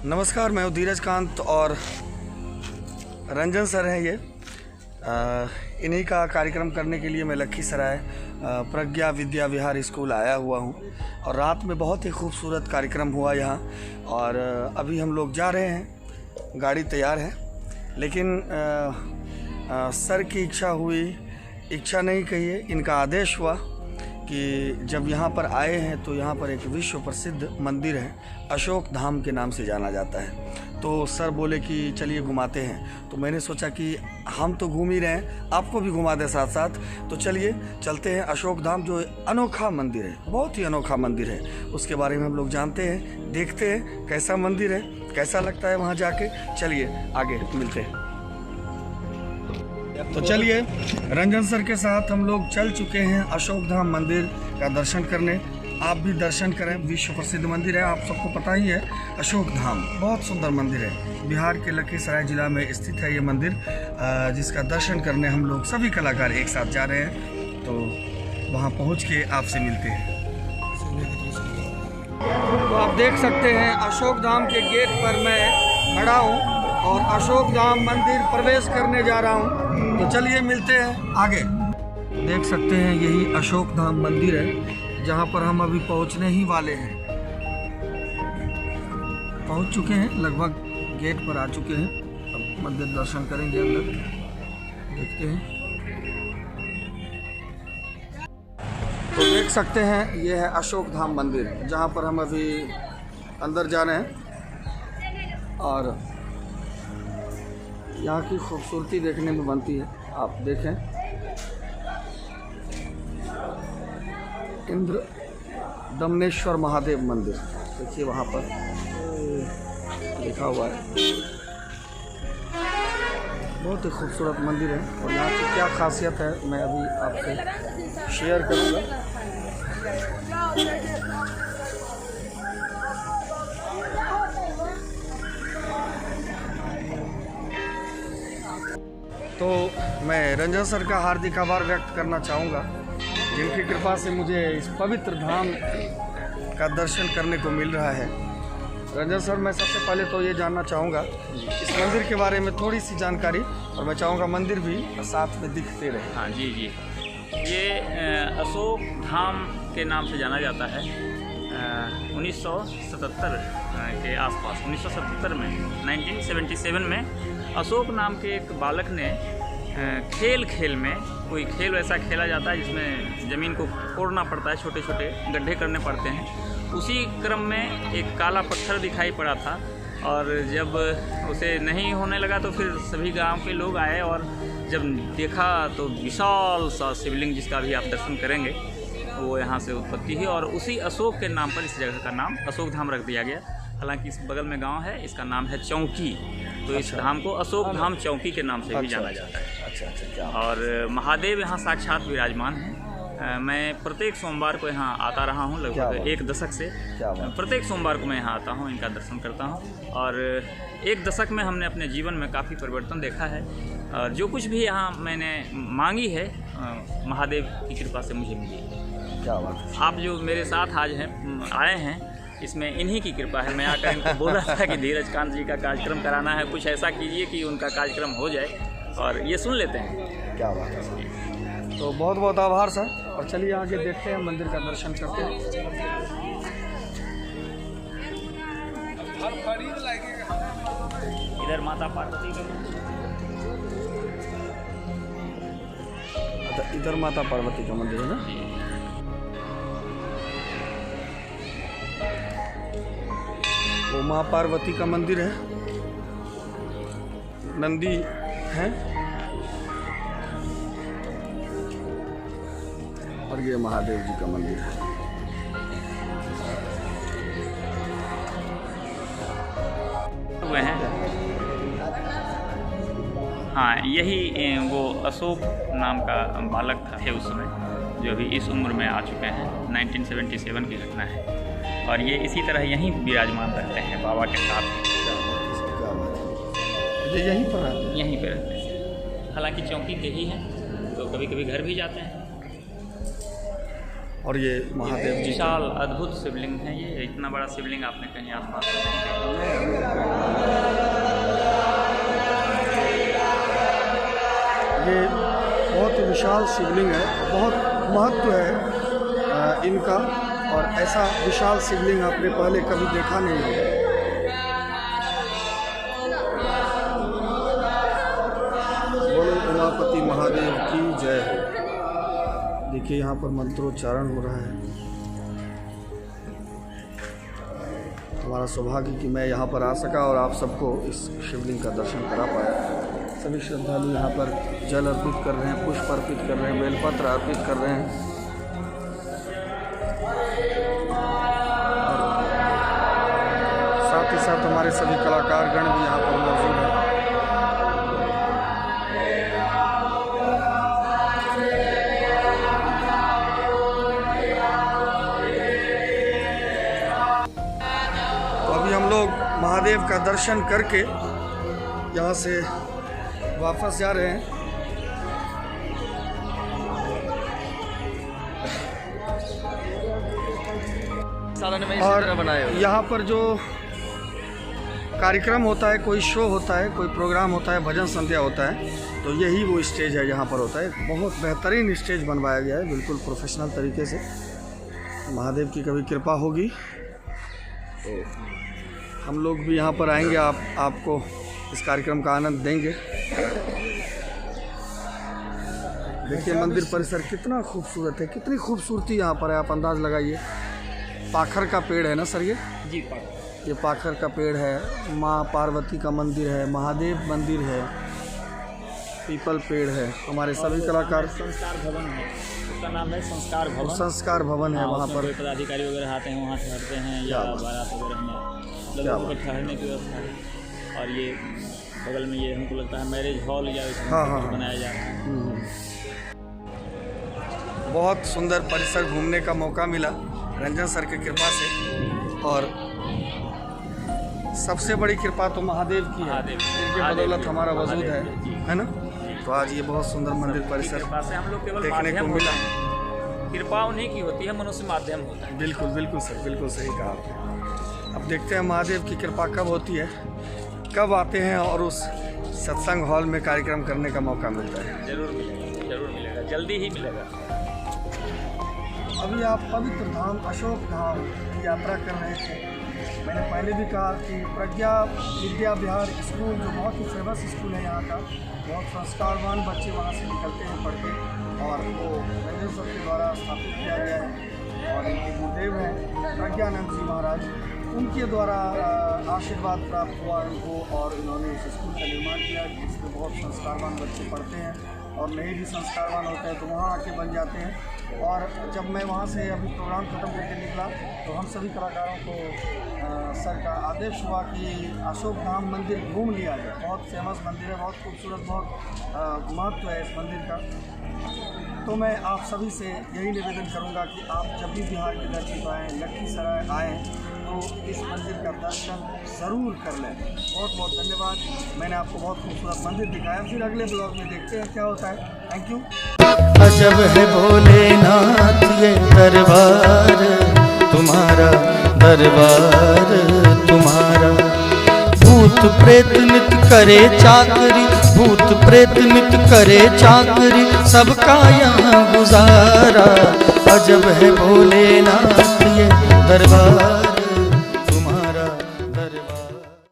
नमस्कार, मैं हूँ धीरज कांत और रंजन सर हैं ये। इन्हीं का कार्यक्रम करने के लिए मैं लखीसराय प्रज्ञा विद्या विहार स्कूल आया हुआ हूँ और रात में बहुत ही खूबसूरत कार्यक्रम हुआ यहाँ। और अभी हम लोग जा रहे हैं, गाड़ी तैयार है, लेकिन सर की इच्छा हुई, इच्छा नहीं कहिए, इनका आदेश हुआ कि जब यहाँ पर आए हैं तो यहाँ पर एक विश्व प्रसिद्ध मंदिर है, अशोक धाम के नाम से जाना जाता है। तो सर बोले कि चलिए घुमाते हैं। तो मैंने सोचा कि हम तो घूम ही रहे हैं, आपको भी घुमा दें साथ साथ। तो चलिए चलते हैं अशोक धाम, जो अनोखा मंदिर है, बहुत ही अनोखा मंदिर है। उसके बारे में हम लोग जानते हैं, देखते हैं कैसा मंदिर है, कैसा लगता है वहाँ जाके। चलिए आगे मिलते हैं। तो चलिए, रंजन सर के साथ हम लोग चल चुके हैं अशोक धाम मंदिर का दर्शन करने। आप भी दर्शन करें, विश्व प्रसिद्ध मंदिर है, आप सबको पता ही है। अशोक धाम बहुत सुंदर मंदिर है, बिहार के लखीसराय जिला में स्थित है ये मंदिर, जिसका दर्शन करने हम लोग सभी कलाकार एक साथ जा रहे हैं। तो वहाँ पहुँच के आपसे मिलते हैं। तो आप देख सकते हैं अशोक धाम के गेट पर मैं खड़ा हूँ और अशोक धाम मंदिर प्रवेश करने जा रहा हूँ। तो चलिए मिलते हैं आगे। देख सकते हैं यही अशोक धाम मंदिर है, जहाँ पर हम अभी पहुँचने ही वाले हैं। पहुँच चुके हैं, लगभग गेट पर आ चुके हैं। अब मंदिर दर्शन करेंगे, अंदर देखते हैं। तो देख सकते हैं ये है अशोक धाम मंदिर, जहाँ पर हम अभी अंदर जा रहे हैं। और यहाँ की खूबसूरती देखने में बनती है। आप देखें, इंद्र दमनेश्वर महादेव मंदिर, देखिए वहाँ पर लिखा हुआ है। बहुत ही खूबसूरत मंदिर है और यहाँ की क्या खासियत है मैं अभी आपसे शेयर करूँगा। तो मैं रंजन सर का हार्दिक आभार व्यक्त करना चाहूँगा, जिनकी कृपा से मुझे इस पवित्र धाम का दर्शन करने को मिल रहा है। रंजन सर, मैं सबसे पहले तो ये जानना चाहूँगा इस मंदिर के बारे में थोड़ी सी जानकारी, और मैं चाहूँगा मंदिर भी साथ में दिखते रहे। हाँ जी, ये अशोक धाम के नाम से जाना जाता है। 1977 के आसपास, 1977 में, 1977 में अशोक नाम के एक बालक ने खेल में, कोई खेल वैसा खेला जाता है जिसमें ज़मीन को फोड़ना पड़ता है, छोटे छोटे गड्ढे करने पड़ते हैं। उसी क्रम में एक काला पत्थर दिखाई पड़ा था और जब उसे नहीं होने लगा तो फिर सभी गांव के लोग आए और जब देखा तो विशाल सा शिवलिंग, जिसका भी आप दर्शन करेंगे, वो यहाँ से उत्पत्ति हुई और उसी अशोक के नाम पर इस जगह का नाम अशोक धाम रख दिया गया। हालांकि इस बगल में गांव है, इसका नाम है चौकी, तो इस धाम को अशोक धाम चौकी के नाम से भी जाना जाता है। और महादेव यहाँ साक्षात विराजमान हैं। मैं प्रत्येक सोमवार को यहाँ आता रहा हूँ, लगभग 1 दशक से प्रत्येक सोमवार को मैं यहाँ आता हूँ, इनका दर्शन करता हूँ। और 1 दशक में हमने अपने जीवन में काफ़ी परिवर्तन देखा है। और जो कुछ भी यहाँ मैंने मांगी है, महादेव की कृपा से मुझे मिली। क्या बात है। आप जो मेरे साथ आज आए हैं, इसमें इन्हीं की कृपा है। मैं आकर इनको बोल रहा था कि धीरज कांत जी का कार्यक्रम कराना है, कुछ ऐसा कीजिए कि उनका कार्यक्रम हो जाए, और ये सुन लेते हैं। क्या बात है। तो बहुत बहुत आभार सर, और चलिए आगे देखते हैं, मंदिर का दर्शन करते हैं। इधर माता पार्वती का, इधर माता पार्वती का मंदिर है ना। वो माँ पार्वती का मंदिर है, नंदी है और ये महादेव जी का मंदिर है। हुए हैं। हाँ, यही वो अशोक नाम का बालक था उस समय, जो अभी इस उम्र में आ चुके हैं। 1977 की घटना है और ये इसी तरह यहीं विराजमान रहते हैं बाबा के साथ। ये यहीं पर रहते हैं? यहीं पर रहते हैं। हालांकि चौकी के ही हैं, तो कभी कभी घर भी जाते हैं। और ये महादेव जी विशाल अद्भुत शिवलिंग है। ये इतना बड़ा शिवलिंग आपने कहीं आसपास नहीं देखा। ये बहुत विशाल शिवलिंग है, बहुत महत्व है इनका, और ऐसा विशाल शिवलिंग आपने पहले कभी देखा नहीं होगा। बोलो उमापति महादेव की जय हो। देखिए यहाँ पर मंत्रोच्चारण हो रहा है। हमारा सौभाग्य कि मैं यहाँ पर आ सका और आप सबको इस शिवलिंग का दर्शन करा पाया। सभी श्रद्धालु यहाँ पर जल अर्पित कर रहे हैं, पुष्प अर्पित कर रहे हैं, बेलपत्र अर्पित कर रहे हैं। साथ ही साथ हमारे सभी कलाकारगण भी यहाँ पर मौजूद हैं। तो अभी हम लोग महादेव का दर्शन करके यहाँ से वापस जा रहे हैं। और यहाँ पर जो कार्यक्रम होता है, कोई शो होता है, कोई प्रोग्राम होता है, भजन संध्या होता है, तो यही वो स्टेज है यहाँ पर होता है। बहुत बेहतरीन स्टेज बनवाया गया है, बिल्कुल प्रोफेशनल तरीके से। महादेव की कभी कृपा होगी तो हम लोग भी यहाँ पर आएंगे, आपको इस कार्यक्रम का आनंद देंगे। देखिए मंदिर परिसर कितना खूबसूरत है, कितनी खूबसूरती यहाँ पर है, आप अंदाज़ लगाइए। पाखर का पेड़ है ना सर ये? जी, ये पाखर का पेड़ है। माँ पार्वती का मंदिर है, महादेव मंदिर है, पीपल पेड़ है। हमारे सभी कलाकार, संस्कार भवन है, उसका नाम है संस्कार भवन। संस्कार भवन है, वहाँ पर पदाधिकारी वगैरह आते हैं, वहाँ ठहरते हैं, या बारात वगैरह में लोगों को ठहरने की व्यवस्था है। और ये बगल में ये हमको लगता है मैरिज हॉल या बनाया जा रहा है। बहुत सुंदर परिसर घूमने का मौका मिला रंजन सर की कृपा से, और सबसे बड़ी कृपा तो महादेव की है, इनके बदौलत हमारा वजूद है ना। तो आज ये बहुत सुंदर मंदिर परिसर हम लोग केवल देखने को मिला। कृपा उन्हीं की होती है, मनुष्य माध्यम होता है। बिल्कुल बिल्कुल सर, बिल्कुल सही कहा आपने। अब देखते हैं महादेव की कृपा कब होती है, कब आते हैं और उस सत्संग हॉल में कार्यक्रम करने का मौका मिलता है। जरूर मिलेगा, जरूर मिलेगा, जल्दी ही मिलेगा। अभी आप पवित्र धाम अशोक धाम की यात्रा कर रहे थे। मैंने पहले भी कहा कि प्रज्ञा विद्या विहार स्कूल जो बहुत ही फेमस स्कूल है यहाँ का, बहुत संस्कारवान बच्चे वहाँ से निकलते हैं पढ़ के, और वो रंजन सर के द्वारा स्थापित किया गया है। और इनके गुरुदेव हैं प्रज्ञानंद जी महाराज, उनके द्वारा आशीर्वाद प्राप्त हुआ इनको, और इन्होंने इस स्कूल का निर्माण किया जिसमें बहुत संस्कारवान बच्चे पढ़ते हैं, और नहीं भी संस्कारवान होते हैं तो वहाँ आके बन जाते हैं। और जब मैं वहाँ से अभी प्रोग्राम ख़त्म करके निकला तो हम सभी कलाकारों को सर का आदेश हुआ कि अशोक धाम मंदिर घूम लिया जाए। बहुत फेमस मंदिर है, बहुत खूबसूरत, बहुत महत्व है इस मंदिर का। तो मैं आप सभी से यही निवेदन करूँगा कि आप जब भी बिहार की धरती पर आएँ, लखीसराय आएँ, तो इस मंदिर का दर्शन ज़रूर कर लें। बहुत बहुत धन्यवाद। मैंने आपको बहुत खूबसूरत मंदिर दिखाया, फिर अगले ब्लॉग में देखते हैं क्या होता है। Thank you. अजब है भोलेनाथ ये दरबार तुम्हारा, दरबार तुम्हारा। भूत प्रेत नित करे चाकरी, भूत प्रेत नित करे चाकरी, सबका यहाँ गुजारा। अजब है भोलेनाथ ये दरबार।